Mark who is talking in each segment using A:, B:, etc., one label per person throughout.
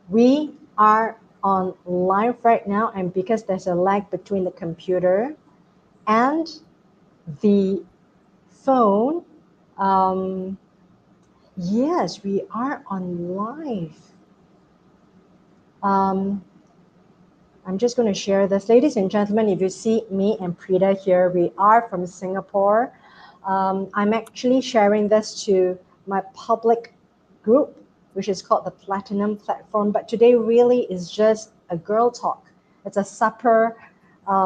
A: We are on live right now, and because there's a lag between the computer and the phone, um, yes, we are on live. Um, I'm just going to share this. Ladies and gentlemen, if you see me and Prita here, we are from Singapore. I'm actually sharing this to my public group, which is called the Platinum Platform. But today really is just a girl talk. It's a supper,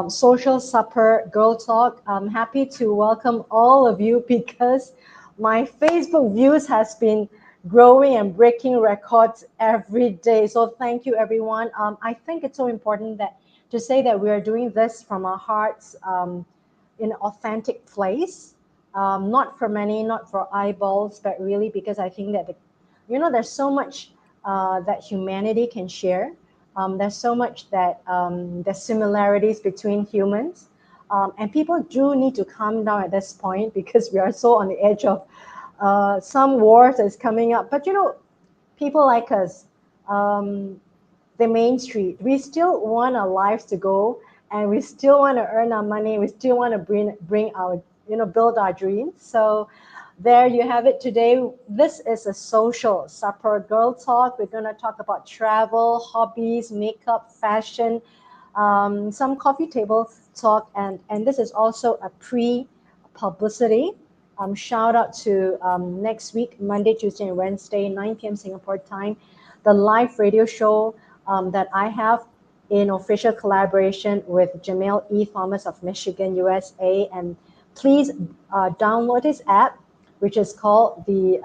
A: social supper girl talk. I'm happy to welcome all of you because my Facebook views has been growing and breaking records every day. So thank you, everyone. I think it's so important that to say that we are doing this from our hearts in an authentic place, not for many, not for eyeballs, but really because I think that there's so much that humanity can share. There's so much that there's similarities between humans. And people do need to calm down at this point because we are so on the edge of some wars that's coming up. But people like us, um, the main street, we still want our lives to go, and we still want to earn our money. We still want to bring our build our dreams. So there you have it today. This is a social supper girl talk. We're going to talk about travel, hobbies, makeup, fashion, some coffee table talk, and this is also a pre-publicity. Shout out to next week, Monday, Tuesday, and Wednesday, 9 p.m. Singapore time, the live radio show that I have in official collaboration with Jamil E. Thomas of Michigan, USA. And please download his app, which is called the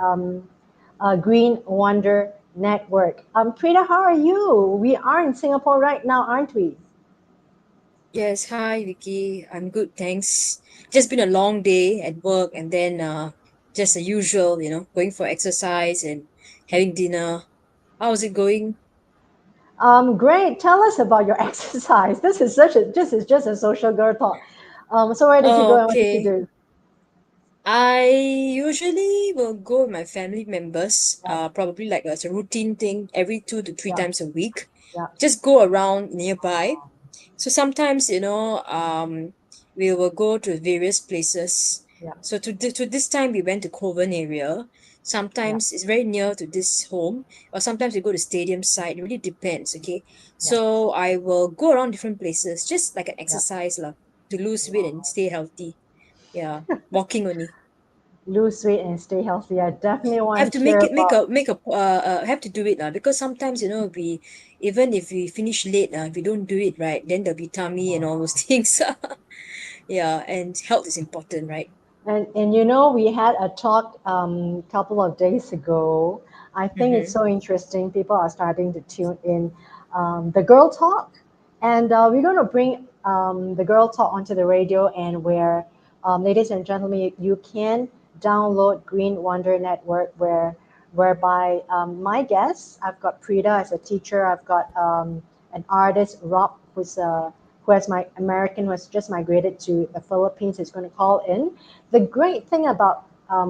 A: Green Wonder Network. Prita, how are you? We are in Singapore right now, aren't we?
B: Yes, hi Vicky. I'm good, thanks. Just been a long day at work and then just the usual, going for exercise and having dinner. How's it going?
A: Great. Tell us about your exercise. This is just a social girl talk. So where did you go and what did you
B: Okay.
A: do?
B: I usually will go with my family members,
A: Yeah,
B: probably like as a routine thing every 2 to 3
A: yeah,
B: times a week.
A: yeah,
B: Just go around nearby. So sometimes, we will go to various places.
A: yeah,
B: So to this time, we went to Kovan area.
A: yeah,
B: Sometimes it's very near to this home, or sometimes we go to stadium side. It really depends. Okay,
A: yeah,
B: so I will go around different places, just like an
A: yeah.
B: exercise lah, to lose weight and stay healthy. Yeah, walking only.
A: Lose weight and stay healthy. I definitely
B: Have
A: want
B: to
A: to hear about.
B: make a have to do it lah, because sometimes we even if we finish late if we don't do it right, then there'll be tummy and all those things. Yeah, and health is important, right?
A: And we had a talk couple of days ago. I think it's
B: Mm-hmm.
A: so interesting. People are starting to tune in. The girl talk, and we're going to bring the girl talk onto the radio, and where, ladies and gentlemen, you can download Green Wonder Network, whereby my guests, I've got Prita as a teacher, I've got an artist, Rob, who has my American, who has just migrated to the Philippines, is going to call in. The great thing about a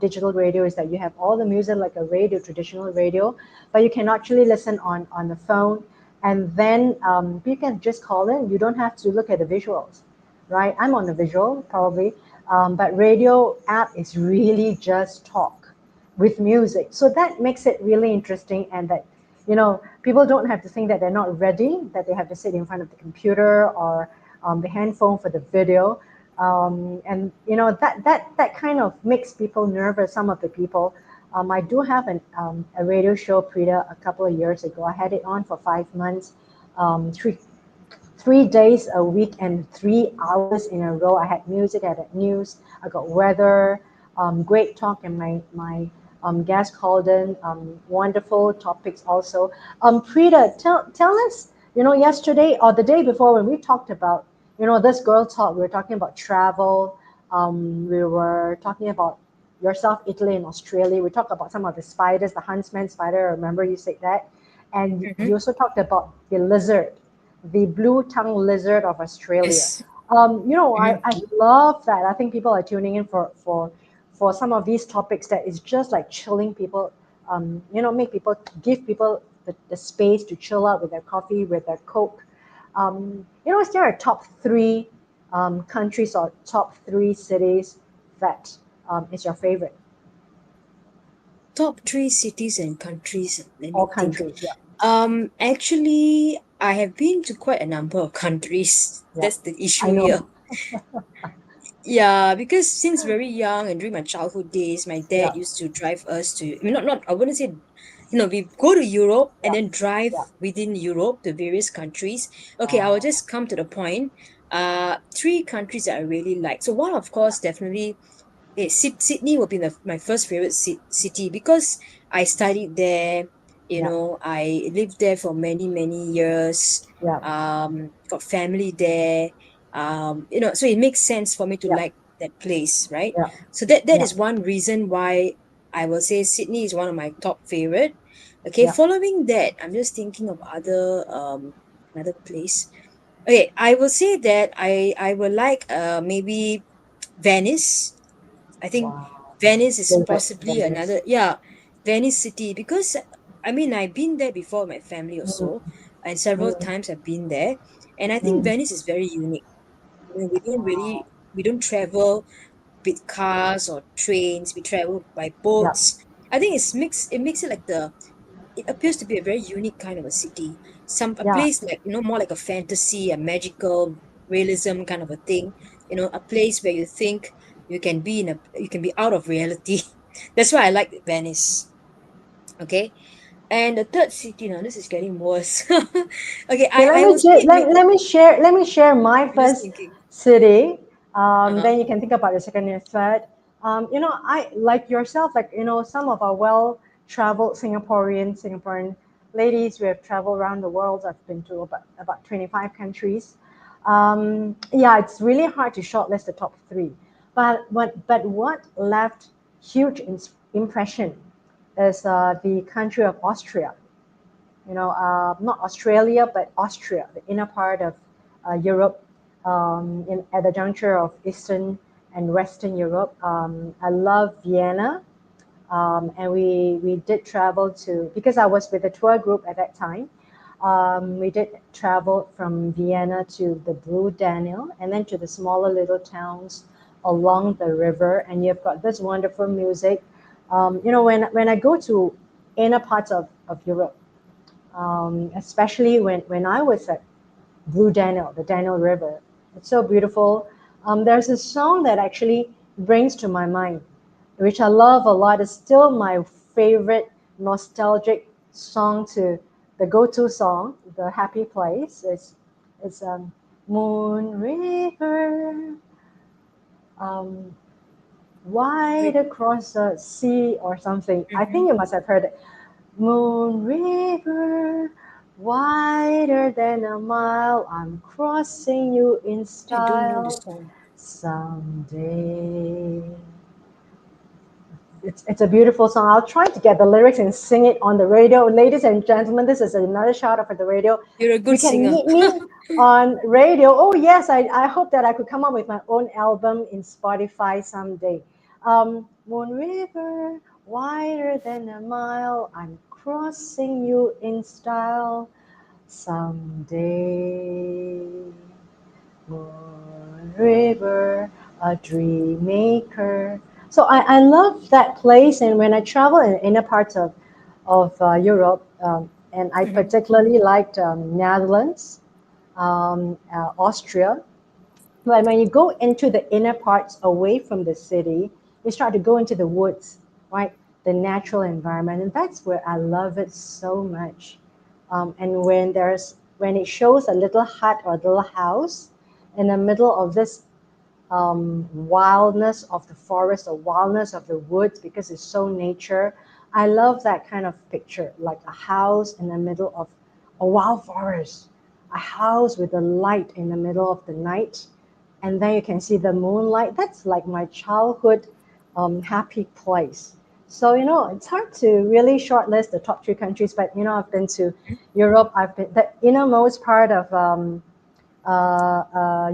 A: digital radio, is that you have all the music like a radio, traditional radio, but you can actually listen on the phone, and then you can just call in. You don't have to look at the visuals, right? I'm on the visual probably, but radio app is really just talk with music. So that makes it really interesting, and that people don't have to think that they're not ready, that they have to sit in front of the computer or the handphone for the video, and that kind of makes people nervous. Some of the people. I do have a radio show, Prita, a couple of years ago. I had it on for 5 months, 3 days a week and 3 hours in a row. I had music, I had news, I got weather, great talk, and my guest called in, wonderful topics also. Prita, tell us, yesterday or the day before when we talked about, this girl talk, we were talking about travel, we were talking about yourself, Italy and Australia. We talked about some of the spiders, the huntsman spider. I remember you said that, and
B: Mm-hmm.
A: you also talked about the lizard, the blue tongue lizard of Australia.
B: Yes.
A: I,
B: Mm-hmm.
A: I love that. I think people are tuning in for some of these topics that is just like chilling people make people, give people the space to chill out with their coffee, with their Coke. Is there a top three countries or top three cities that is your favorite?
B: Top three cities and countries. Let me
A: Or
B: think.
A: countries? Yeah,
B: Actually, I have been to quite a number of countries.
A: yeah.
B: That's the
A: I
B: issue here.
A: know.
B: Yeah, because since very young and during my childhood days, my
A: Yeah,
B: dad used to drive us to, I mean, not, I wouldn't say, we go to Europe and
A: yeah,
B: then drive
A: yeah.
B: within Europe to various countries. Okay, I will
A: Wow.
B: just come to the point. Three countries that I really like. So one, of course, definitely, Sydney will be my first favorite city because I studied there.
A: Yeah,
B: I lived there for many, many years.
A: yeah,
B: Got family there. So it makes sense for me to
A: yeah,
B: like that place, right?
A: yeah,
B: So that
A: yeah,
B: is one reason why I will say Sydney is one of my top favorite. Okay,
A: yeah.
B: following that, I'm just thinking of another place. Okay, I will say that I will like maybe Venice. I think
A: Wow.
B: Venice is
A: Favorite
B: possibly
A: Venice.
B: another, yeah, Venice city because I mean I've been there before with my family or
A: Mm,
B: so, and several
A: mm,
B: times I've been there, and I think
A: mm.
B: Venice is very unique.
A: Wow.
B: We don't travel with cars or trains. We travel by
A: Yeah,
B: boats. I think it makes it like it appears to be a very unique kind of a city. A
A: yeah.
B: place like more like a fantasy, a magical realism kind of a thing. A place where you think you can be out of reality. That's why I like Venice. Okay, and the third city, now this is getting worse. Okay,
A: Okay,
B: I will say
A: let me share my
B: I'm just
A: first
B: thinking.
A: city.
B: Uh-huh.
A: Then you can think about the second and third. I like yourself, like some of our well-traveled Singaporean ladies. We have traveled around the world. I've been to about 25 countries. Yeah, it's really hard to shortlist the top three, but what left huge impression is the country of Austria. Not Australia, but Austria, the inner part of Europe, at the juncture of Eastern and Western Europe. I love Vienna, and we did travel to, because I was with a tour group at that time. We did travel from Vienna to the Blue Danube and then to the smaller little towns along the river. And you've got this wonderful music. When I go to inner parts of Europe, especially when I was at Blue Danube, the Danube River. It's so beautiful. There's a song that actually brings to my mind, which I love a lot. It's still my favorite nostalgic song, to the go-to song, the happy place. It's Moon River, um, wide
B: Wait.
A: across the sea or something. I
B: Mm-hmm.
A: think you must have heard it. Moon River, wider than a mile, I'm crossing you in
B: I don't know the
A: style
B: song.
A: someday. It's a beautiful song. I'll try to get the lyrics and sing it on the radio. Ladies and gentlemen, this is another shout out for the radio.
B: You're a
A: You
B: good
A: can
B: singer.
A: meet me on radio. Oh, yes, I hope that I could come up with my own album in Spotify someday. Moon River, wider than a mile, I'm crossing you in style someday. Moon River, a dream maker. So I love that place, and when I travel in inner parts of Europe, and I
B: Mhm.
A: particularly liked Netherlands, Austria. But when you go into the inner parts away from the city, you start to go into the woods, right? The natural environment, and that's where I love it so much. And when it shows a little hut or a little house in the middle of this wildness of the forest, the wildness of the woods, because it's so nature. I love that kind of picture, like a house in the middle of a wild forest, a house with a light in the middle of the night, and then you can see the moonlight. That's like my childhood happy place. So it's hard to really shortlist the top three countries, but I've been to Europe. I've been the innermost part of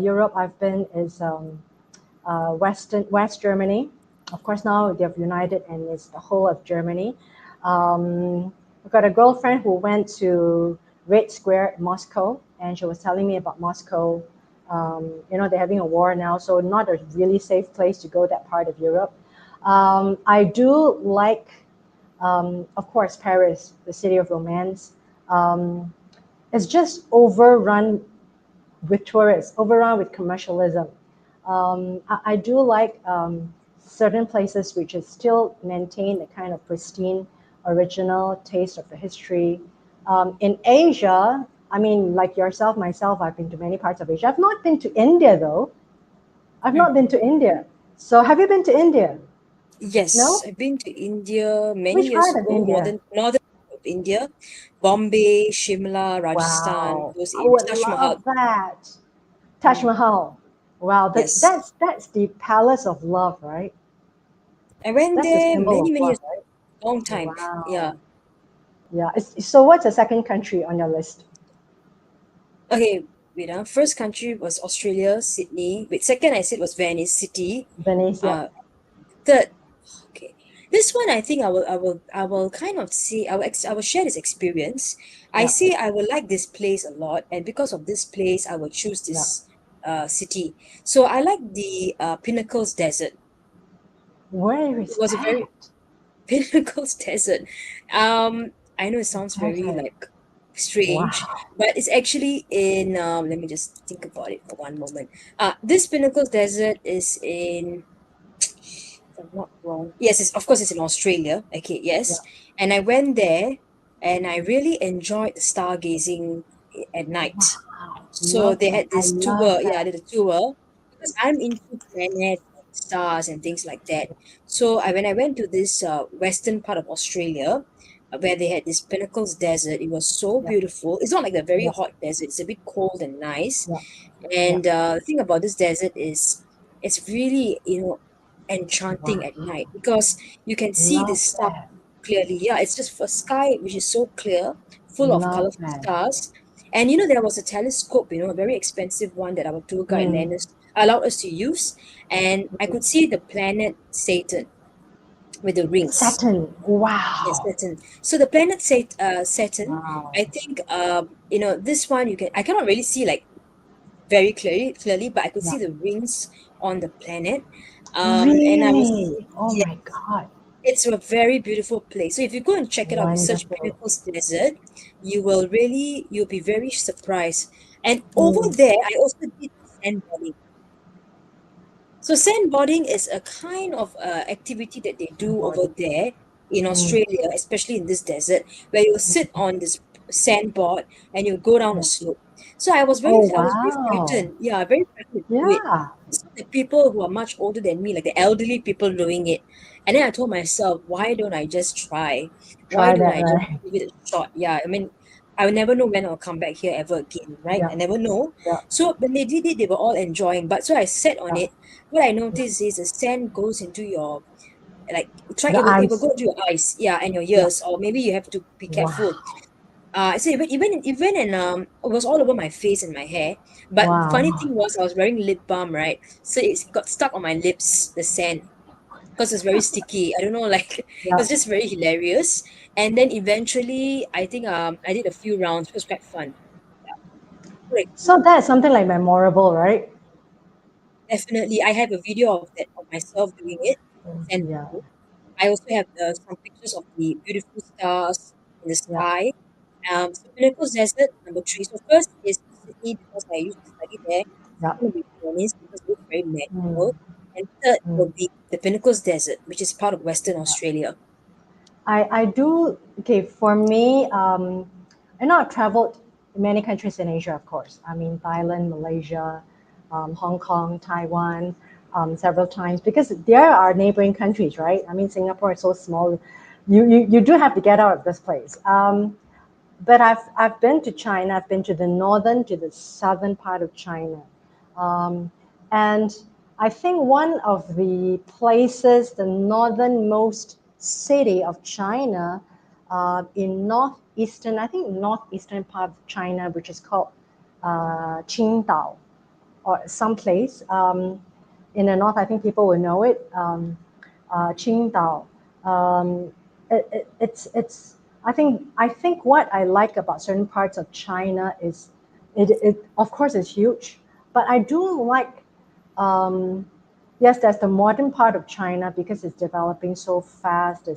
A: Europe. I've been is West Germany. Of course, now they've united and it's the whole of Germany. I've got a girlfriend who went to Red Square in Moscow, and she was telling me about Moscow. They're having a war now, so not a really safe place to go, that part of Europe. I do like, of course, Paris, the city of romance. Um, it's just overrun with tourists, overrun with commercialism. I do like certain places which is still maintain a kind of pristine, original taste of the history. In Asia, I mean, like yourself, myself, I've been to many parts of Asia. I've not been to India though. I've not been to India. So have you been to India?
B: Yes,
A: No?
B: I've been to India many
A: Which
B: years
A: part of
B: ago,
A: India?
B: northern part of India, Bombay, Shimla, Rajasthan,
A: Wow,
B: those
A: I
B: areas,
A: would
B: Taj Mahal.
A: love that. Taj
B: Mm.
A: Mahal. Wow,
B: Yes,
A: that's the palace of love, right?
B: I went
A: That's the
B: there
A: symbol
B: many,
A: of
B: many
A: love,
B: years,
A: right?
B: long time. Yeah.
A: Wow. Yeah. So what's the second country on your list?
B: Okay, wait, first country was Australia, Sydney. Wait, second I said was Venice City.
A: Venice. Yep.
B: Uh, third, okay. This one I think I will kind of see I will share this experience. I
A: Yep.
B: say I will like this place a lot, and because of this place, I will choose
A: Yep.
B: this city. So I like the Pinnacles Desert.
A: Where
B: It
A: is
B: was a very
A: that?
B: Pinnacles Desert. I know it sounds very
A: Desert.
B: like strange,
A: Wow.
B: but it's actually in let me just think about it for one moment. This Pinnacles Desert is in, if I'm not wrong. Yes, of course it's in Australia. Okay, yes.
A: Yep.
B: And I went there and I really enjoyed the stargazing at night.
A: Wow.
B: So
A: Love
B: they
A: that.
B: had
A: I
B: this
A: love
B: tour, yeah, I
A: that.
B: did a tour because I'm into planets and stars and things like that. So when I went to this western part of Australia, where they had this Pinnacles Desert, it was so
A: Yep.
B: beautiful. It's not like a very
A: Yep.
B: hot desert; it's a bit cold and nice.
A: Yep. Yep.
B: And the thing about this desert is, it's really enchanting at
A: Wow.
B: night because you can see the
A: Love
B: stars
A: that.
B: clearly. Yeah, it's just for sky which is so clear, full of
A: Love
B: colorful
A: that.
B: stars. And there was a telescope, a very expensive one that our tour guide
A: Mm.
B: allowed us to use, and I could see the planet Saturn with the rings.
A: Saturn.
B: Yes,
A: Wow.
B: Saturn. So the planet Saturn,
A: Wow.
B: I think this one I cannot really see like very clearly, but I could see
A: Yeah.
B: the rings on the planet. And I was
A: Really? Oh
B: Yeah,
A: my God.
B: it's a very beautiful place. So if you go and check it out, you search
A: Wonderful.
B: Pinnacles Desert, you'll be very surprised. And over
A: Mm.
B: there, I also did sandboarding. So sandboarding is a kind of activity that they do over
A: Body.
B: there in
A: Mm.
B: Australia, especially in this desert, where you sit on this sandboard and you go down a
A: Yeah.
B: slope. So
A: Oh,
B: I was very
A: wow.
B: frightened. Yeah, very frightened to do it.
A: Yeah.
B: So the people who are much older than me, like the elderly people doing it. And then I told myself, why don't I just try? Why
A: Try
B: don't
A: that,
B: I just
A: right?
B: give it a shot? Yeah, I mean, I will never know when I'll come back here ever again, right?
A: Yeah.
B: I never know.
A: Yeah.
B: So when they did it, they were all enjoying. But so I sat on
A: Yeah.
B: it. What I
A: Yeah.
B: noticed is the sand goes into your, like,
A: The
B: it will
A: eyes.
B: go into your eyes, yeah, and your
A: Yeah.
B: ears, or maybe you have to be careful.
A: Wow.
B: So even and it was all over my face and my hair. But the funny
A: Wow.
B: thing was I was wearing lip balm, right? So it got stuck on my lips, the sand, because it's very sticky. I don't know, like it
A: Yeah.
B: was just very hilarious. And then eventually, I think I did a few rounds. It was quite fun. Yeah, great.
A: So that's something like memorable, right?
B: Definitely, I have a video of that of myself doing it. And
A: Yeah.
B: I also have some pictures of the beautiful stars in the
A: Yeah.
B: sky. So Pinnacles Desert, number three. So first is Sydney because I used to study there.
A: Yeah.
B: Second will be Venice because it looks very
A: Mm.
B: magical. And third
A: Mm.
B: will be the Pinnacles Desert, which is part of Western Australia.
A: I do, okay, for me, I know I've traveled in many countries in Asia, of course. I mean, Thailand, Malaysia, Hong Kong, Taiwan, several times because there are neighboring countries, right? I mean, Singapore is so small. You do have to get out of this place. But I've been to China. I've been to the northern to the southern part of China, um, and I think one of the places, the northernmost city of China, in northeastern, I think northeastern part of China, which is called Qingdao, or someplace in the north. I think people will know it. Qingdao. Um, it's I think what I like about certain parts of China is it of course is huge, but I do like yes, there's the modern part of China because it's developing so fast.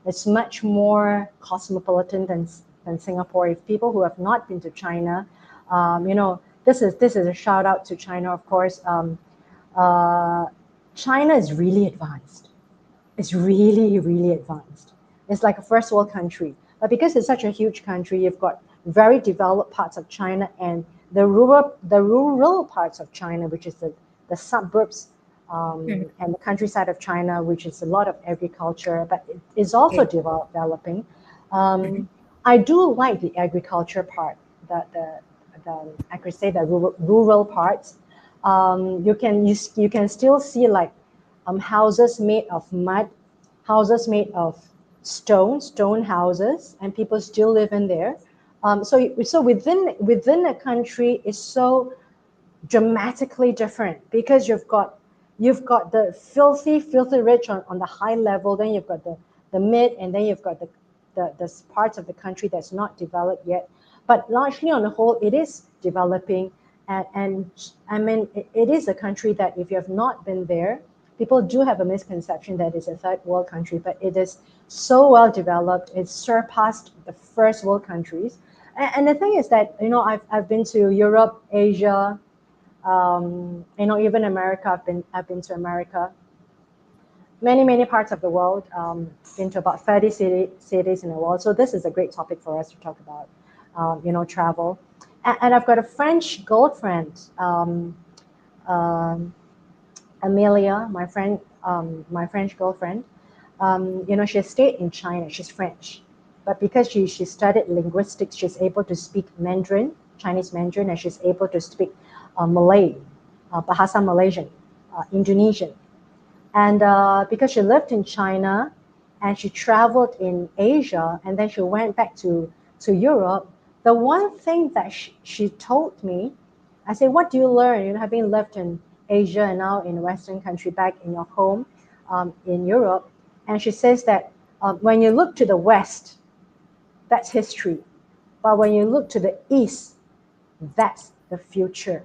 A: It's much more cosmopolitan than Singapore. If people who have not been to China, this is a shout out to China, of course. Uh, China is really advanced. It's really, really advanced. It's like a first world country. But because it's such a huge country, you've got very developed parts of China and the rural parts of China, which is the suburbs
B: Mhm.
A: and the countryside of China, which is a lot of agriculture, but it is also
B: Okay.
A: developing.
B: Mhm.
A: Um, I do like the agriculture part, the I could say the rural parts. You can still see like houses made of mud, houses made of stone houses, and people still live in there. So within a country is so dramatically different because you've got the filthy rich on the high level, then you've got the mid, and then you've got the parts of the country that's not developed yet. But largely on the whole, it is developing, and I mean it is a country that if you have not been there, people do have a misconception that it's a third world country, but it is so well developed. It's surpassed the first world countries. And the thing is that I've been to Europe, Asia, even America. I've been to America, many parts of the world. Been to about 30 cities in the world. So this is a great topic for us to talk about. Travel, and I've got a French girlfriend, um, Amelia, my French girlfriend. She stayed in China. She's French, but because she studied linguistics, she's able to speak Mandarin, Chinese Mandarin, and she's able to speak Malay, Bahasa Malaysian, Indonesian. And because she lived in China and she traveled in Asia and then she went back to Europe, the one thing that she told me, I said, what do you learn, having lived in Asia and now in a Western country back in your home in Europe? And she says that when you look to the West, that's history. But when you look to the East, that's the future.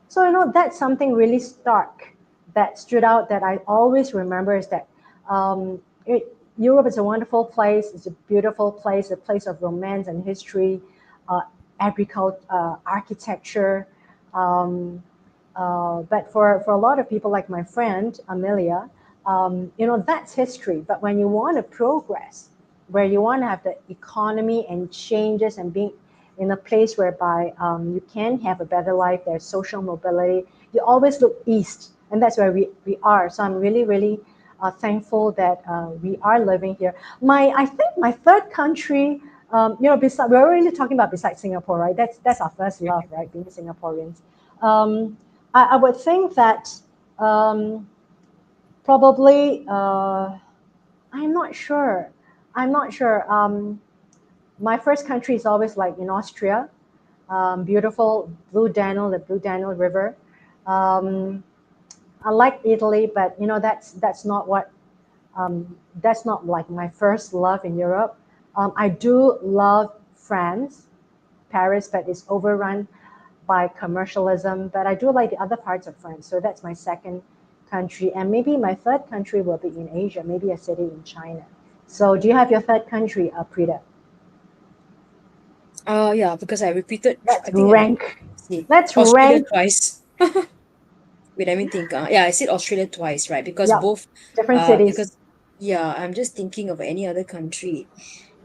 A: So, that's something really stark that stood out that I always remember is that Europe is a wonderful place. It's a beautiful place, a place of romance and history, agriculture, architecture. Um, but for a lot of people like my friend Amelia, that's history. But when you want to progress, where you want to have the economy and changes and being in a place whereby you can have a better life, there's social mobility, you always look east, and that's where we are. So I'm really, really thankful that we are living here. I think my third country, besides, we're really talking about besides Singapore, right? That's our first love, right? Being Singaporeans. Um, I would think that um, probably, I'm not sure. I'm not sure. My first country is always like in Austria, beautiful the Blue Danube River. Um, I like Italy, but that's not like my first love in Europe. I do love France, Paris, but it's overrun by commercialism. But I do like the other parts of France, so that's my second country, and maybe my third country will be in Asia, maybe a city in China. So, do you have your third country, Prita?
B: Yeah, because I repeated,
A: Let's
B: I think I
A: rank.
B: see
A: Let's
B: Australia
A: rank.
B: twice. Wait, let me think. Yeah, I said Australia twice, right? Because
A: Yep,
B: both,
A: different cities.
B: because yeah, I'm just thinking of any other country.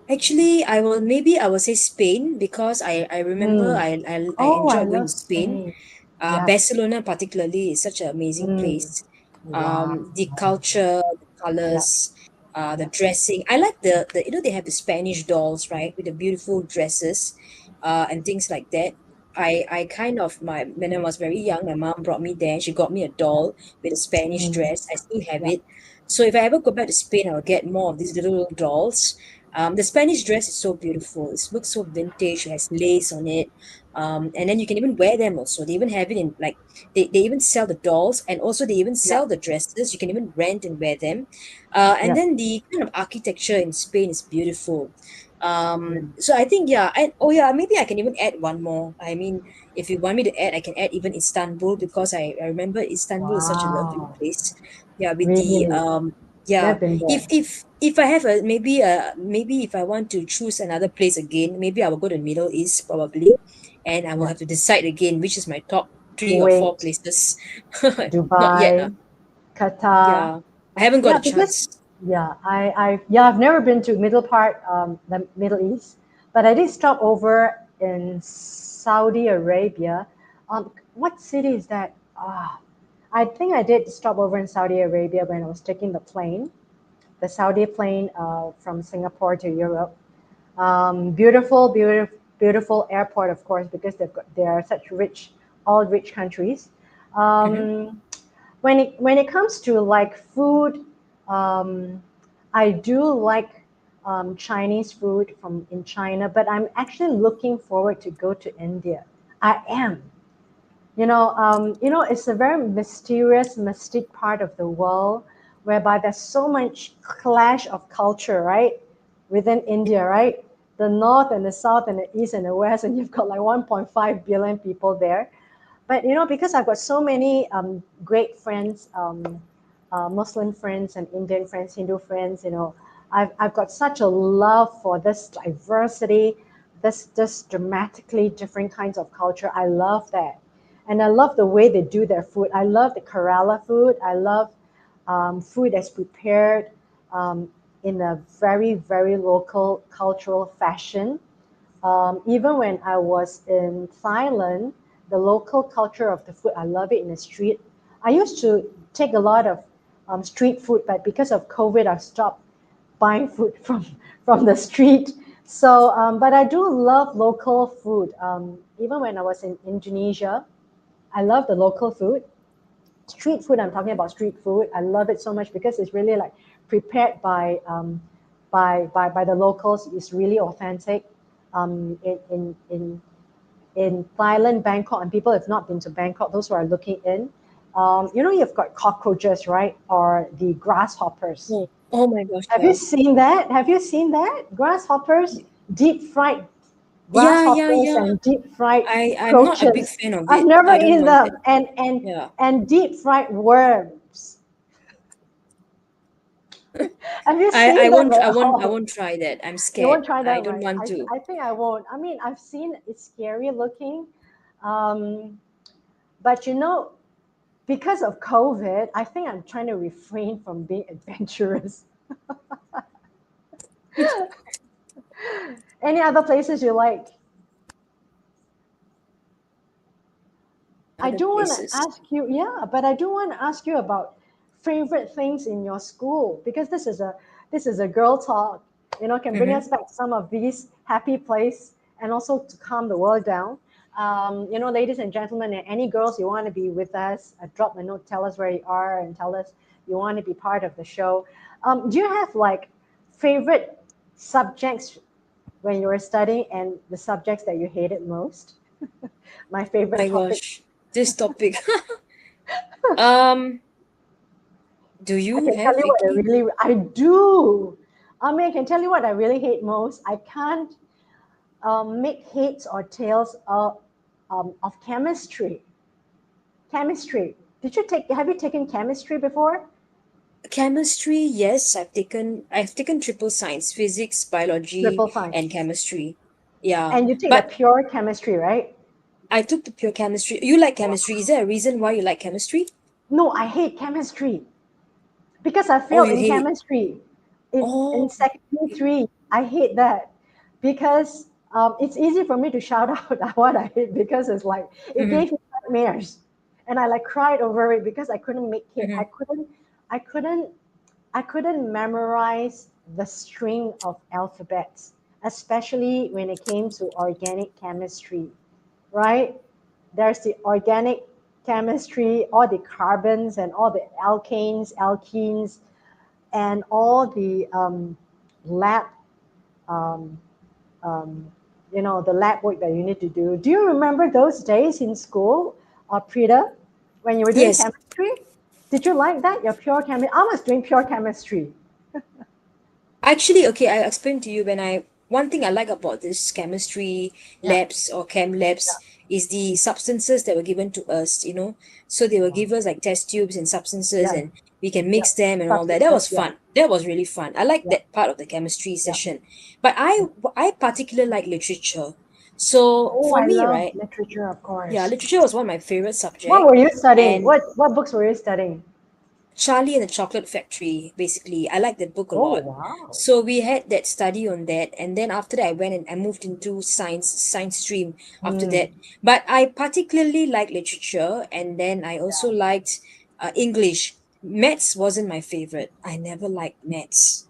B: Actually, I will say Spain because I remember
A: Mm.
B: I
A: Oh, I
B: enjoyed going
A: love
B: to Spain.
A: Spain. Yeah.
B: Barcelona particularly is such an amazing
A: Mm.
B: place.
A: Wow.
B: The culture, the
A: Yeah.
B: colors, the
A: Yeah.
B: dressing. I like the they have the Spanish dolls, right, with the beautiful dresses, and things like that. I kind of my when I was very young, my mom brought me there. She got me a doll with a Spanish
A: Mm.
B: dress. I still have
A: Yeah.
B: it. So if I ever go back to Spain, I'll get more of these little dolls. The Spanish dress is so beautiful. It looks so vintage. It has lace on it. And then you can even wear them also. They even have it in like they even sell the dolls, and also they even
A: Yeah,
B: sell the dresses. You can even rent and wear them. And
A: yeah.
B: then the kind of architecture in Spain is beautiful.
A: Mm.
B: So I think yeah, and oh yeah, maybe I can even add one more. I mean, if you want me to add, I can add even Istanbul, because I remember Istanbul is such a lovely
A: Wow,
B: place. Yeah, with the
A: really?
B: yeah.
A: Never been there.
B: If I have a maybe if I want to choose another place again, maybe I will go to Middle East probably, and I will
A: Yeah.
B: have to decide again which is my top 3 or 4
A: Kuwait,
B: places. Not yet.
A: Dubai, Qatar.
B: Yeah, I haven't got
A: Yeah,
B: a
A: because
B: chance.
A: I've never been to middle part, the Middle East, but I did stop over in Saudi Arabia. What city is that? I think I did stop over in Saudi Arabia when I was taking the Saudi plane from Singapore to Europe. Beautiful airport, of course, because they are such all rich countries.
B: Hmm.
A: Um, when it comes to like food, um, I do like Chinese food from in China, but I'm actually looking forward to go to India. I am. It's a very mysterious, mystic part of the world whereby there's so much clash of culture, right? Within India, right? The north and the south and the east and the west, and you've got like 1.5 billion people there. But because I've got so many great friends, Muslim friends and Indian friends, Hindu friends, I've got such a love for this diversity, this dramatically different kinds of culture. I love that, and I love the way they do their food. I love the Kerala food. I love food that's prepared um, in a very very local cultural fashion. Even when I was in Thailand, the local culture of the food, I love it in the street. I used to take a lot of street food, but because of COVID, I've stopped buying food from the street. So, but I do love local food. Even when I was in Indonesia, I love the local food. Street food, I'm talking about street food. I love it so much because it's really like prepared by the locals. It's really authentic. In Thailand, Bangkok, and people have not been to Bangkok, those who are looking in, you've got cockroaches, right? Or the grasshoppers.
B: Oh my gosh,
A: Have you
B: yeah.
A: seen that? Have you seen that? Grasshoppers, deep fried
B: Yeah, yeah,
A: grasshoppers
B: yeah.
A: and deep fried
B: I'm not a big
A: cockroaches.
B: fan of
A: I've
B: it.
A: never
B: I don't
A: eaten
B: want it.
A: them. And
B: Yeah.
A: and deep fried worms. Have you
B: I
A: seen them
B: won't
A: at
B: I won't I
A: all?
B: won't try that. I'm
A: You
B: scared.
A: won't try
B: I
A: that,
B: don't
A: right?
B: want
A: I,
B: to.
A: I think I won't. I mean, I've seen it's scary looking. Um, but because of COVID, I think I'm trying to refrain from being adventurous. Any other places you like? I
B: Other
A: do want to
B: places.
A: ask you, yeah, but I do want to ask you about favorite things in your school because this is a girl talk. Can bring
B: Mm-hmm.
A: us back some of these happy place and also to calm the world down. Ladies and gentlemen, and any girls you want to be with us, drop a note, tell us where you are, and tell us you want to be part of the show. Do you have like favorite subjects when you were studying and the subjects that you hated most? My favorite
B: My
A: topic.
B: gosh, this topic. Um, do
A: I
B: you
A: can tell
B: have,
A: you what
B: Vicky?
A: I do. I mean, I can tell you what I really hate most. I can't make heads or tails of chemistry. Chemistry. Have you taken chemistry before?
B: Chemistry, yes, I've taken triple science, physics, biology,
A: Triple
B: and
A: science.
B: chemistry. Yeah.
A: And you take the
B: But
A: pure chemistry, right?
B: I took the pure chemistry. You like chemistry. Is there a reason why you like chemistry?
A: No, I hate chemistry because I
B: Oh,
A: failed
B: you
A: in
B: hate.
A: chemistry in
B: Oh.
A: secondary three. I hate that because it's easy for me to shout out what I hate because it's like it
B: Mm-hmm,
A: gave me nightmares, and I like cried over it because I couldn't make it.
B: mm-hmm.
A: I couldn't memorize the string of alphabets, especially when it came to organic chemistry, right? There's the organic chemistry, all the carbons and all the alkanes, alkenes. and all the lab, um, the lab work that you need to do. Do you remember those days in school, Prita, when you were doing
B: Yes,
A: chemistry? Did you like that? Your pure chemistry? I was doing pure chemistry.
B: actually, okay, I explained to you when I one thing I like about this chemistry
A: Yeah,
B: labs or chem
A: yeah,
B: labs is the substances that were given to us, So they will
A: wow.
B: give us like test tubes and substances
A: Yeah,
B: and we can
A: yeah.
B: mix them and all that. That
A: Substances,
B: was
A: yeah,
B: fun. That was really fun. I like
A: yeah,
B: that part of the chemistry
A: yeah.
B: session. But I particularly like literature. So
A: Oh,
B: for
A: I
B: me,
A: love
B: right?
A: literature, of
B: Yeah,
A: course.
B: literature was one of my favorite
A: What
B: subject.
A: were you studying?
B: And
A: What books were you studying?
B: Charlie and the Chocolate Factory, basically. I like that book a
A: Oh,
B: lot.
A: wow.
B: So we had that study on that, and then after that, I went and I moved into science stream after
A: Hmm.
B: that. But I particularly like literature, and then I also
A: Yeah.
B: liked English. Maths wasn't my favorite. I never liked maths.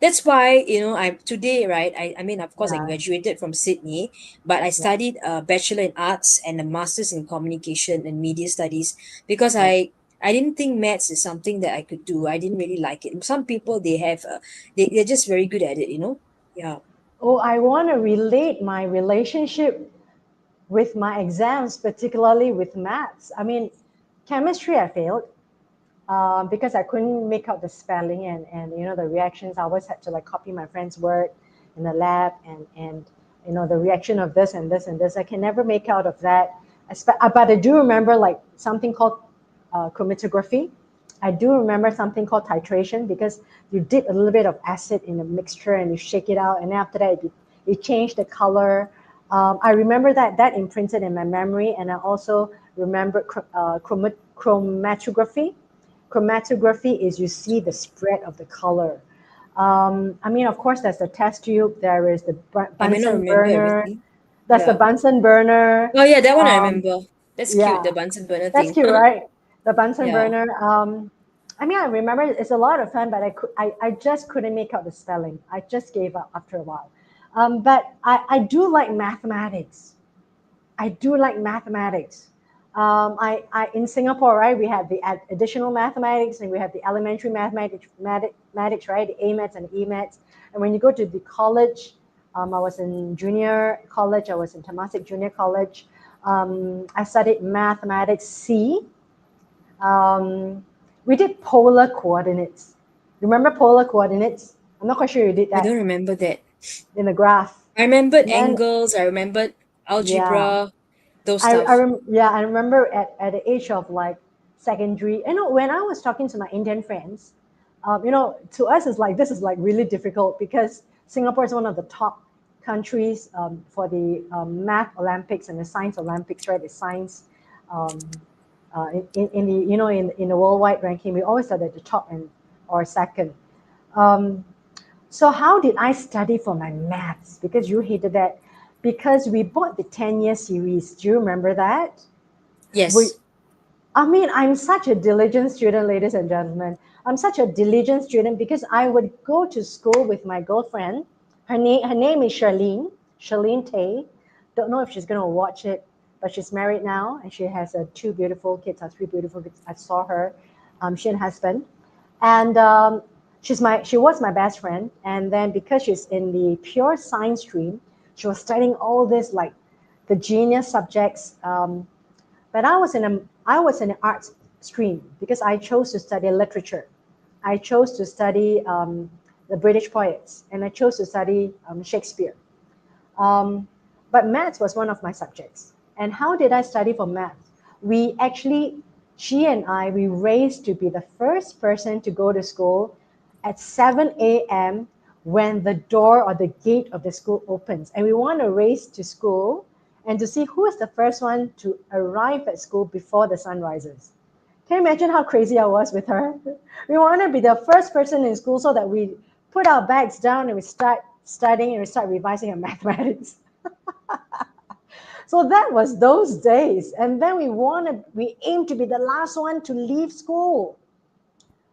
B: That's why, I'm today, right? I mean, of course, I
A: Yeah.
B: graduated from Sydney, but I
A: Yeah.
B: studied a bachelor in arts and a master's in communication and media studies because
A: Yeah.
B: I didn't think maths is something that I could do. I didn't really like it. Some people they have they're just very good at it. Yeah.
A: Oh, I want to relate my relationship with my exams, particularly with maths. I mean, chemistry I failed because I couldn't make out the spelling and the reactions. I always had to like copy my friend's work in the lab and the reaction of this and this and this. I can never make out of that. But I do remember like something called chromatography. I do remember something called titration because you dip a little bit of acid in a mixture and you shake it out, and after that it changed the color. I remember that imprinted in my memory, and I also remember chromatography. Chromatography is you see the spread of the color. I mean, of course, there's the test tube. There is the
B: I may not
A: Bunsen
B: remember
A: burner.
B: everything.
A: That's the
B: Yeah.
A: Bunsen burner.
B: Oh yeah, that one I
A: Um,
B: remember. That's cute,
A: yeah,
B: the Bunsen burner
A: that's
B: thing.
A: cute, right? The Bunsen
B: Yeah.
A: burner. I mean, I remember it's a lot of fun, but I just couldn't make out the spelling. I just gave up after a while. But I do like mathematics. I do like mathematics. In Singapore, right, we have the additional mathematics and we have the elementary mathematics, right, the A maths and E maths. And when you go to the college, I was in junior college, I was in Temasek Junior College. I studied mathematics C. Um, we did polar coordinates. Remember polar coordinates? I'm not quite sure you did
B: I
A: that
B: don't remember that.
A: in the graph.
B: I remembered
A: And then,
B: angles, I remembered
A: yeah,
B: algebra, those stuff.
A: yeah, I remember at the age of like secondary, when I was talking to my Indian friends, to us it's like this is like really difficult because Singapore is one of the top countries for the math Olympics and the science Olympics, right? The science um, in the in the worldwide ranking, we always are at the top and or second. Um, so how did I study for my maths? Because you hated that. Because we bought the 10-year series. Do you remember that? We,
B: Yes.
A: I mean, I'm such a diligent student, ladies and gentlemen. I'm such a diligent student because I would go to school with my girlfriend. Her name is Charlene Tay. Don't know if she's going to watch it, but she's married now and she has two beautiful kids, three beautiful kids. I saw her, she and husband, and she was my best friend. And then because she's in the pure science stream, she was studying all this like the genius subjects. But I was in an arts stream because I chose to study literature. I chose to study the British poets, and I chose to study Shakespeare. Um, but maths was one of my subjects. And how did I study for maths? We actually, she and I, we raced to be the first person to go to school at 7 a.m. when the door or the gate of the school opens. And we want to race to school and to see who is the first one to arrive at school before the sun rises. Can you imagine how crazy I was with her? We want to be the first person in school so that we put our bags down and we start studying and we start revising our mathematics. So that was those days. And then we aim to be the last one to leave school.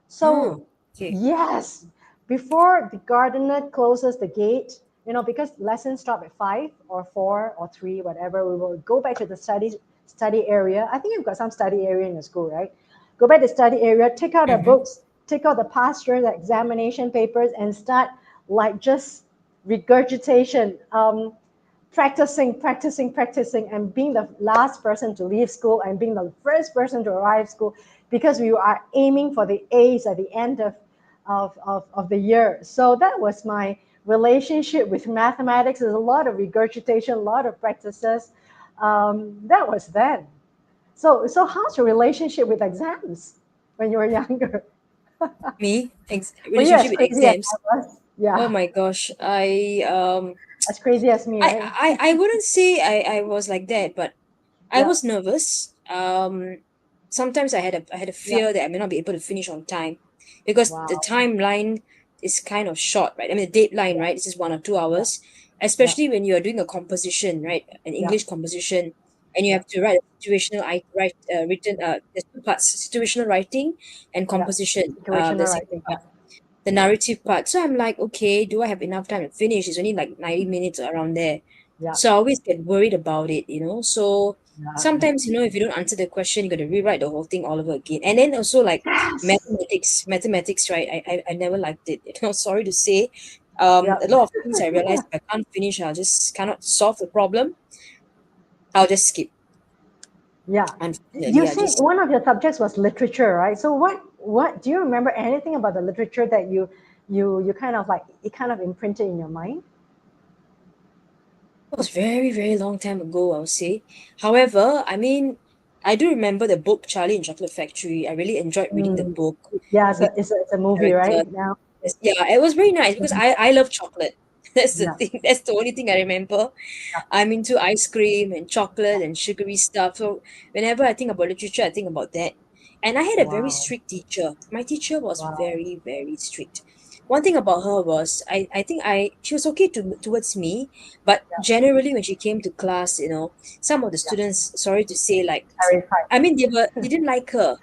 A: So
B: Oh, okay.
A: yes, before the gardener closes the gate, because lessons stop at 5 or 4 or 3, whatever, we will go back to the study area. I think you've got some study area in your school, right? Go back to the study area, take out our
B: Mm-hmm.
A: books, take out the past year's examination papers and start like just regurgitation, practicing, and being the last person to leave school and being the first person to arrive school, because we are aiming for the A's at the end of the year. So that was my relationship with mathematics. There's a lot of regurgitation, a lot of practices. That was then. So how's your relationship with exams when you were younger?
B: Me,
A: Were you as
B: relationship with
A: crazy as
B: exams.
A: I was?
B: Oh
A: Yeah,
B: my gosh,
A: as crazy as me, right?
B: I wouldn't say I was like that, but I
A: Yeah,
B: was nervous. Sometimes I had a
A: yeah.
B: fear that I may not be able to finish on time because the
A: Wow.
B: timeline is kind of short, right? I mean, the deadline,
A: Yeah,
B: right? This is 1 or 2 hours,
A: yeah, yeah,
B: especially when you are doing a composition, right? An
A: yeah,
B: English composition, and you
A: yeah,
B: have to write a situational, write written. There's two parts: situational writing and
A: yeah.
B: composition. The
A: Situational
B: second
A: writing. Yeah.
B: part, the narrative part. So I'm like, okay, do I have enough time to finish? It's only like 90 minutes around there.
A: Yeah,
B: So I always get worried about it. So
A: yeah.
B: sometimes, if you don't answer the question, you got to rewrite the whole thing all over again. And then also like
A: Yes.
B: mathematics, right? I never liked it. Sorry to say.
A: Yeah.
B: A lot of things I realized if I can't finish, I just cannot solve the problem. I'll just skip.
A: Yeah. You
B: Unfortunately, I
A: said
B: just
A: one of your subjects was literature, right? So what do you remember anything about the literature that you kind of like it kind of imprinted in your mind?
B: it was very, very long time ago, I would say. However, I mean, I do remember the book Charlie and Chocolate Factory. I really enjoyed reading the
A: Mm.
B: book
A: Yeah,
B: with
A: it's a movie,
B: character.
A: right? Now.
B: Yeah, it was very nice because I love chocolate. That's the
A: Yeah.
B: thing. That's the only thing I remember.
A: Yeah.
B: I'm into ice cream and chocolate and sugary stuff. So whenever I think about literature, I think about that. And I had a very
A: Wow.
B: strict teacher. My teacher was
A: Wow.
B: very, very strict. One thing about her was I think she was okay towards me, but
A: Yeah.
B: generally when she came to class, some of the
A: Yeah.
B: students, sorry to say, like
A: Terrified.
B: I mean they didn't like her.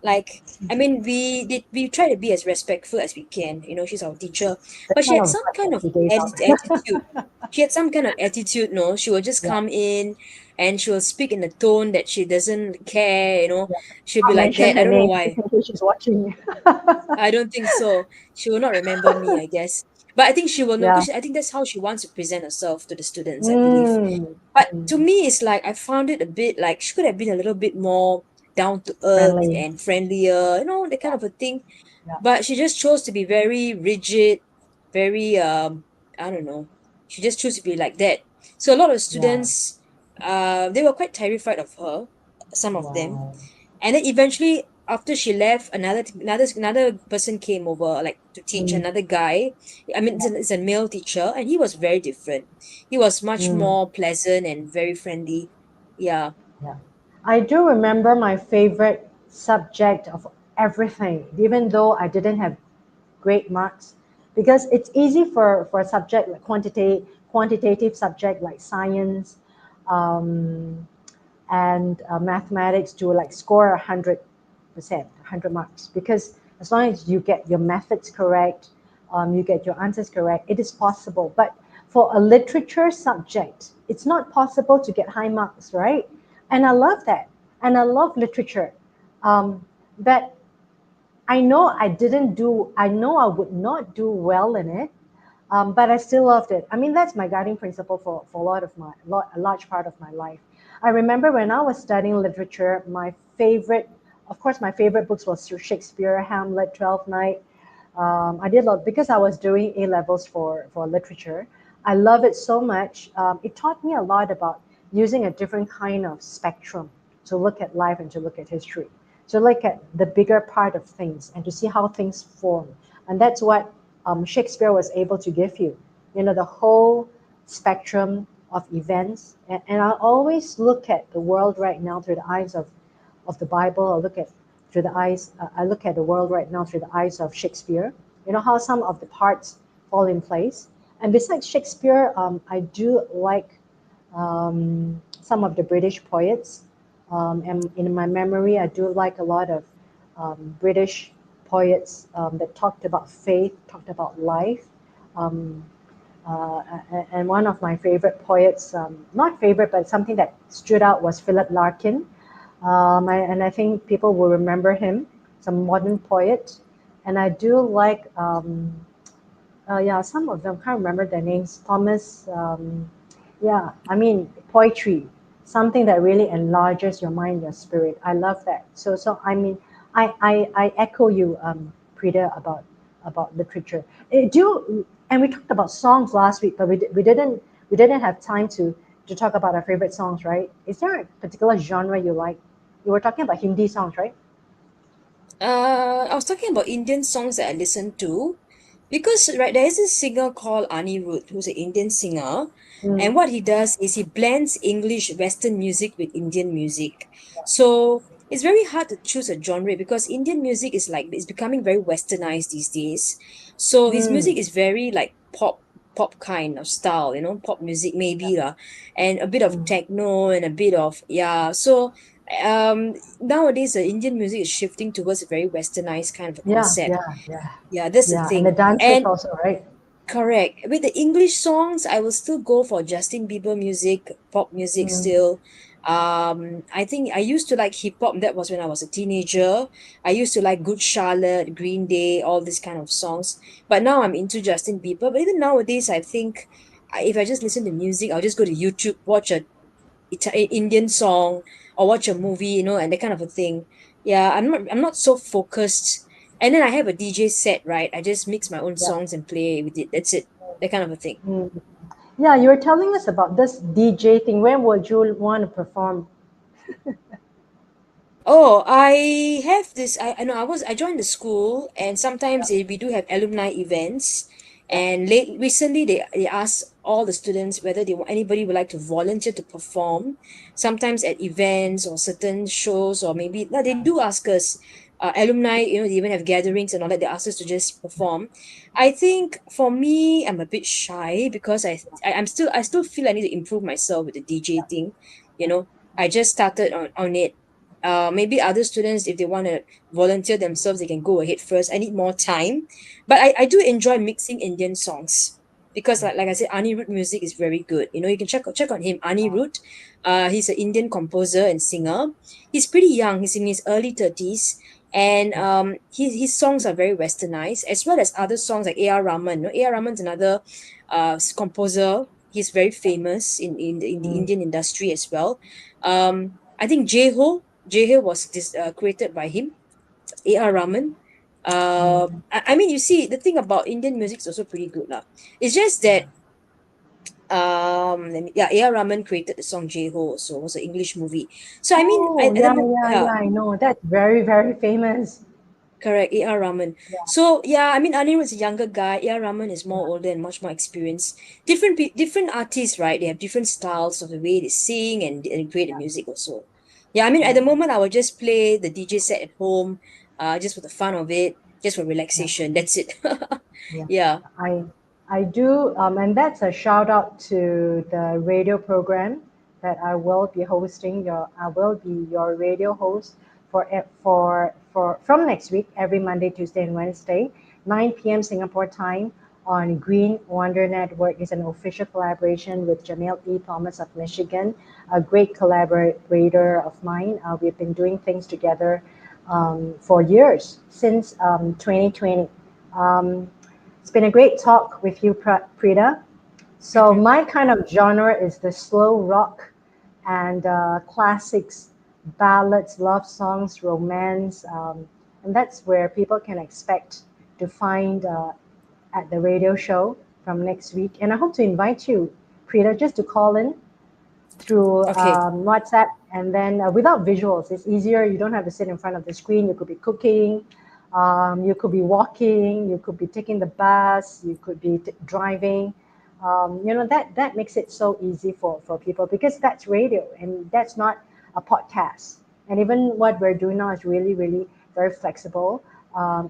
B: Like I mean we try to be as respectful as we can. She's our teacher,
A: The
B: but she
A: kind
B: had
A: of
B: some
A: vibe
B: kind
A: that
B: of
A: she gave out.
B: attitude. She had some kind of attitude, no? She will just
A: Yeah.
B: come in and she will speak in a tone that she doesn't care.
A: Yeah.
B: She'll be
A: I'll
B: like
A: mention
B: that. I
A: her
B: don't know
A: name
B: why.
A: just in case she's watching.
B: I don't think so. She will not remember me, I guess. But I think she will know
A: Yeah.
B: because I think that's how she wants to present herself to the students, I believe.
A: Mm.
B: But to
A: Mm.
B: me, it's like I found it a bit like she could have been a little bit more down to earth
A: Friendly.
B: and friendlier, that kind
A: Yeah.
B: of a thing.
A: Yeah.
B: But she just chose to be very rigid, very I don't know. She just chose to be like that. So a lot of
A: Yeah.
B: students, they were quite terrified of her, some of them.
A: Wow.
B: And then eventually, after she left, another person came over, like to teach
A: Mm.
B: another guy. I mean, it's a male teacher, and he was very different. He was much
A: Mm.
B: more pleasant and very friendly. Yeah.
A: Yeah. I do remember my favorite subject of everything, even though I didn't have great marks, because it's easy for a subject like quantitative subject like science, um, and mathematics to like score 100%, 100 marks, because as long as you get your methods correct, you get your answers correct, it is possible. But for a literature subject, it's not possible to get high marks, right? And I love that, and I love literature. But I know I would not do well in it, but I still loved it. I mean, that's my guiding principle for a large part of my life. I remember when I was studying literature, of course, my favorite books was Shakespeare, Hamlet, Twelfth Night. I did a lot because I was doing A levels for literature. I love it so much. It taught me a lot about using a different kind of spectrum to look at life and to look at history, to look at the bigger part of things and to see how things form. And that's what Shakespeare was able to give you. The whole spectrum of events. And I always look at the world right now through the eyes of the Bible. I look at the world right now through the eyes of Shakespeare. How some of the parts fall in place. And besides Shakespeare, I do like some of the British poets. And in my memory, I do like a lot of British poets that talked about faith, talked about life. Um, and one of my favorite poets, not favorite, but something that stood out was Philip Larkin. And I think people will remember him. It's a modern poet. and I do like yeah, some of them can't remember their names. Thomas, yeah, I mean poetry, something that really enlarges your mind, your spirit. I love that. So I mean, I echo you, Prida, about literature. Do you, and we talked about songs last week, but we didn't have time to talk about our favorite songs, right? Is there a particular genre you like? You were talking about Hindi songs, right?
B: I was talking about Indian songs that I listen to because right there is this singer called Anirudh who's an Indian singer, and
A: Mm,
B: what he does is he blends English Western music with Indian music. So it's very hard to choose a genre because Indian music is like it's becoming very westernized these days. So his music
A: mm,
B: is very like pop kind of style, pop music maybe lah, and a bit of
A: mm.
B: techno and a bit of yeah. So nowadays the Indian music is shifting towards a very westernized kind of a
A: Yeah,
B: concept.
A: yeah, yeah,
B: Yeah, that's the
A: yeah. And the
B: thing.
A: dances
B: And
A: also, right?
B: correct. With the English songs, I will still go for Justin Bieber music, pop music
A: Mm,
B: still. I think I used to like hip hop. That was when I was a teenager. I used to like Good Charlotte, Green Day, all these kind of songs. But now I'm into Justin Bieber. But even nowadays, I think if I just listen to music, I'll just go to YouTube, watch a Indian song or watch a movie, and that kind of a thing. Yeah, I'm not so focused. And then I have a DJ set, right? I just mix my own
A: yeah.
B: songs and play with it. That's it. That kind of a thing.
A: Mm. Yeah, you were telling us about this DJ thing. When would you want to perform?
B: Oh, I have this. I know I joined the school, and sometimes we do have alumni events.
A: Yeah.
B: And recently, they asked all the students whether anybody would like to volunteer to perform. Sometimes at events or certain shows, or maybe no, they do ask us. Alumni, they even have gatherings and all that. They ask us to just perform. I think for me, I'm a bit shy because I still feel I need to improve myself with the DJ thing. You know, I just started on it. Maybe other students, if they want to volunteer themselves, they can go ahead first. I need more time, but I do enjoy mixing Indian songs because like I said, Anirudh music is very good. You can check on him. Anirudh, he's an Indian composer and singer. He's pretty young. He's in his early 30s, and his songs are very westernized, as well as other songs like A.R. Rahman. A.R. Rahman's another composer. He's very famous in the
A: Mm.
B: Indian industry as well. I think Jeho was created by him, A.R. Rahman.
A: Mm.
B: I mean, you see, the thing about Indian music is also pretty good, lah. It's just that yeah, A.R. Rahman created the song Jeho, so it was an English movie. So I mean,
A: Oh,
B: at the
A: yeah, yeah,
B: yeah,
A: yeah. I know. That's very, very famous.
B: correct, A.R. Rahman.
A: Yeah,
B: So yeah, I mean, Anirudh is a younger guy. A.R. Rahman is more older and much more experienced. Different artists, right? They have different styles of the way they sing and create the music also. Yeah, I mean, at
A: yeah,
B: the moment, I will just play the DJ set at home, just for the fun of it, just for
A: yeah,
B: relaxation. That's it.
A: yeah.
B: Yeah.
A: I I do, and that's a shout out to the radio program that I will be hosting. I will be your radio host for from next week, every Monday, Tuesday, and Wednesday, 9 p.m. Singapore time on Green Wonder Network. Is an official collaboration with Jamil E. Thomas of Michigan, a great collaborator of mine. We've been doing things together for years since 2020. Um, it's been a great talk with you, Prita. So
B: Mm-hmm.
A: my kind of genre is the slow rock and classics, ballads, love songs, romance, and that's where people can expect to find at the radio show from next week. And I hope to invite you, Prita, just to call in through
B: Okay.
A: WhatsApp, and then without visuals, it's easier. You don't have to sit in front of the screen. You could be cooking, you could be walking, you could be taking the bus, you could be driving. That makes it so easy for people because that's radio and that's not a podcast. And even what we're doing now is really, really very flexible.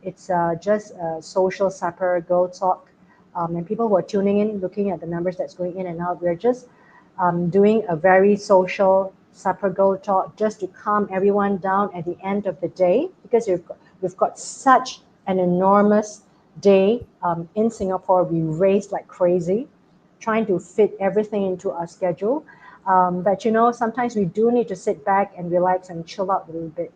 A: It's just a social supper, girl talk, and people who are tuning in, looking at the numbers that's going in and out. We're just doing a very social supper go talk just to calm everyone down at the end of the day because we've got such an enormous day in Singapore. We race like crazy, trying to fit everything into our schedule. But sometimes we do need to sit back and relax and chill out a little bit.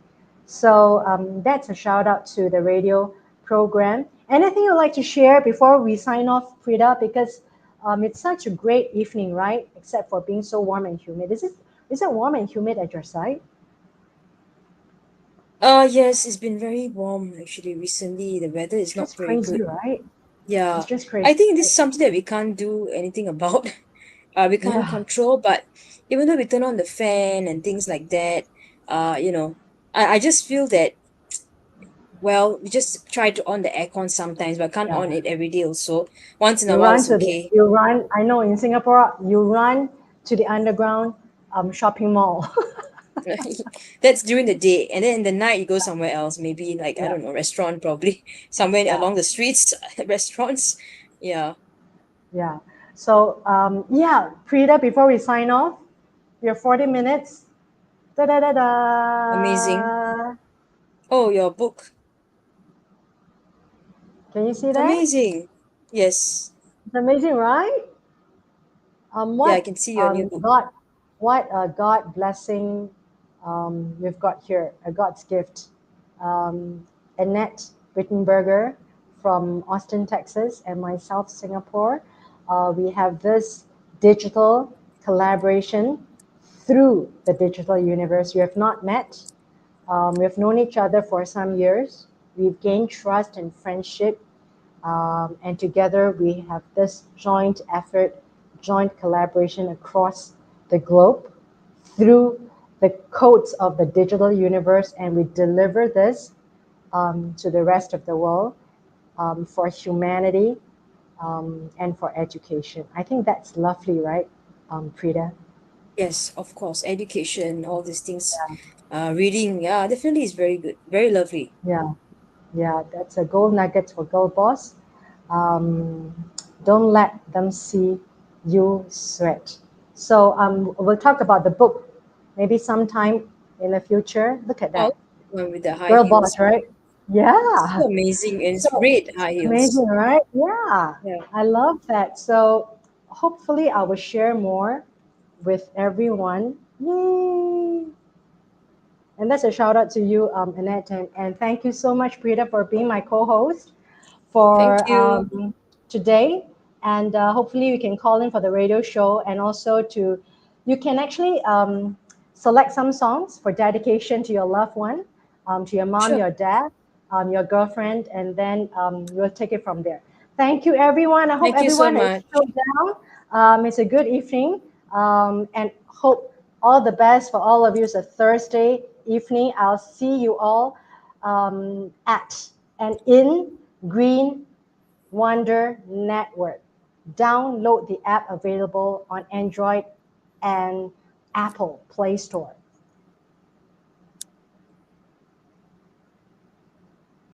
A: So that's a shout out to the radio program. Anything you'd like to share before we sign off, Frida? Because it's such a great evening, right? Except for being so warm and humid. Is it warm and humid at your side?
B: Yes, it's been very warm actually recently. The weather is
A: It's
B: not
A: just
B: very
A: crazy,
B: good.
A: right? It's
B: Yeah.
A: just crazy,
B: I think this
A: right?
B: is something that we can't do anything about. We can't
A: Yeah,
B: control, but even though we turn on the fan and things like that, you know, I just feel that, well, we just try to on the aircon sometimes, but can't on
A: yeah.
B: it every day also. Once in a
A: You
B: while
A: run
B: it's
A: to the,
B: okay.
A: you run. I know in Singapore, you run to the underground shopping mall.
B: That's during the day. And then in the night you go somewhere else, maybe like, I
A: Yeah,
B: don't know, restaurant probably, somewhere
A: yeah,
B: along the streets, restaurants. Yeah.
A: yeah. So yeah, Frida, before we sign off, your 40 minutes. Da da da
B: Amazing.
A: da.
B: Oh, your book.
A: Can you see
B: It's
A: that?
B: amazing. Yes.
A: It's amazing, right?
B: Yeah, I
A: What
B: can see your new book.
A: what a God blessing we've got here, a God's gift. Annette Wittenberger from Austin, Texas, and myself, Singapore. We have this digital collaboration through the digital universe. We have not met. We have known each other for some years. We've gained trust and friendship, and together we have this joint effort, joint collaboration across the globe through the codes of the digital universe, and we deliver this to the rest of the world for humanity and for education. I think that's lovely, right, Prida?
B: Yes, of course. Education, all these things. Reading, yeah, definitely is very good. Very lovely.
A: Yeah, yeah, that's a gold nugget for Girl Boss. Um, don't let them see you sweat. So we'll talk about the book maybe sometime in the future. Look at
B: Oh,
A: that.
B: one with the high
A: Girl
B: heels.
A: Boss, right? Yeah.
B: So amazing. And it's
A: So
B: red high heels.
A: amazing, right? Yeah.
B: Yeah.
A: I love that. So hopefully I will share more with everyone. Yay! And that's a shout out to you, Annette. And thank you so much, Prita, for being my co host
B: Thank
A: for
B: you.
A: today. And hopefully, you can call in for the radio show. And also, you can actually select some songs for dedication to your loved one, to your mom,
B: Sure.
A: your dad, your girlfriend, and then we'll take it from there. Thank you, everyone. I hope
B: Thank you so
A: everyone is
B: much.
A: still down. It's a good evening, and hope all the best for all of you. It's a Thursday evening. I'll see you all at and in Green Wonder Network. Download the app available on Android and Apple Play Store.